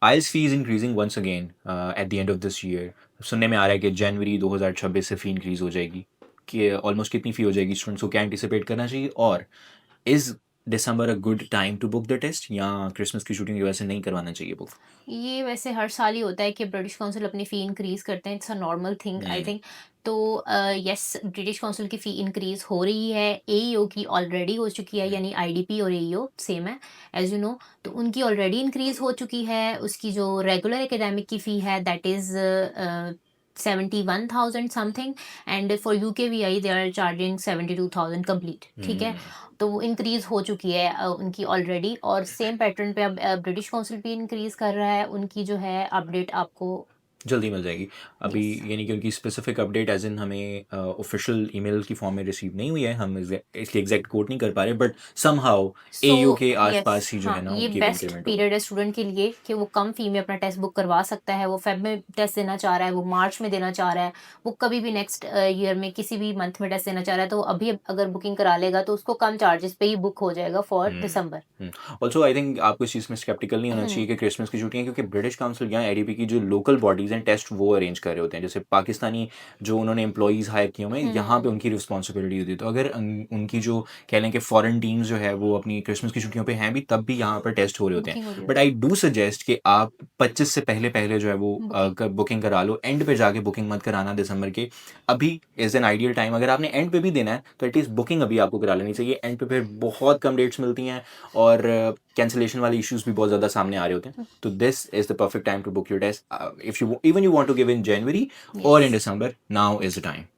IELTS fee is increasing once again at the end of this year. सुनने में आ रहा है कि जनवरी 2026 से फ़ी इंक्रीज़ हो जाएगी। कि ऑलमोस्ट कितनी फ़ी हो जाएगी स्टूडेंट्स को क्या एंटिसिपेट करना चाहिए? और is December a good time to book the test या क्रिसमस की छुट्टियों की वजह से नहीं करवाना चाहिए बुक? ये वैसे हर साल ही होता है कि ब्रिटिश काउंसिल अपनी फ़ी इंक्रीज़ करते हैं, it's a normal thing I hmm, think. तो येस, ब्रिटिश काउंसिल की फ़ी इंक्रीज़ हो रही है, एईओ की ऑलरेडी हो चुकी है, हुँ, यानी आईडीपी और एईओ सेम है, एज़ यू नो। तो उनकी ऑलरेडी इंक्रीज़ हो चुकी है, उसकी जो रेगुलर एकेडमिक की फ़ी है that is 71,000 something, and for UKVI they are charging 72,000 complete, ठीक है? हुँ। तो वो इंक्रीज़ हो चुकी है उनकी ऑलरेडी, और सेम पैटर्न पे अब ब्रिटिश काउंसिल भी इंक्रीज़ कर रहा है, उनकी जो है अपडेट आपको। जल्दी मिल जाएगी। अभी यस। यानी कि उनकी स्पेसिफ़िक अपडेट ऐज़ इन हमें ऑफ़िशियल ईमेल की फ़ॉर्म में रिसीव नहीं हुई है। हम इसलिए एग्ज़ैक्ट कोट नहीं कर पा रहे बट समहाउ सो एयू के यस, आस-पास ही जो है हाँ, ना ये उनकी एक बेस्ट इंक्रीमेंट होगा। पीरियड है स्टूडेंट के लिए कि वो कम फी में अपना टेस्ट बुक करवा सकता है। वो फेब में टेस्ट देना चाह रहा है, वो मार्च में देना चाह रहा है, वो कभी भी नेक्स्ट ईयर में किसी भी मंथ में टेस्ट देना चाह रहा है, तो वो अभी अगर बुकिंग करा लेगा तो उसको कम चार्जेस पे ही बुक हो जाएगा for hmm, December. Hmm. Also I think आपको इस चीज़ में स्केप्टिकल नहीं होना चाहिए कि क्रिसमस की छुट्टियाँ क्योंकि ब्रिटिश काउंसिल या एडीपी की जो लोकल बॉडीज़ हैं टेस्ट वो अरेंज कर रहे होते हैं। जैसे पाकिस्तानी जो उन्होंने एम्प्लॉइज़ हायर किए हुए हैं, यहाँ पे उनकी रिस्पॉन्सिबिलिटी होती है। तो अगर उनकी जो कह लें कि फॉरेन टीम्स जो है वो अपनी क्रिसमस की छुट्टियों पे हैं भी तब भी यहाँ पर टेस्ट हो रहे होते हैं। बुकिंग हो रही बट होती आई है। डू सजेस्ट कि आप 25 से पहले-पहले जो है वो बुकिंग। बुकिंग करा लो। एंड पे जाके बुकिंग मत कराना दिसंबर के। अभी इज़ एन आइडियल टाइम अगर आपने एंड पे भी देना है तो एटलीस्ट बुकिंग अभी आपको करा लेनी चाहिए। एंड पे फिर बहुत कम डेट्स मिलती हैं और कैंसलेशन वाले इश्यूज भी बहुत ज़्यादा सामने आ रहे होते हैं तो this is the perfect time to book your test if you even you want to give in January और yes. In December now is the time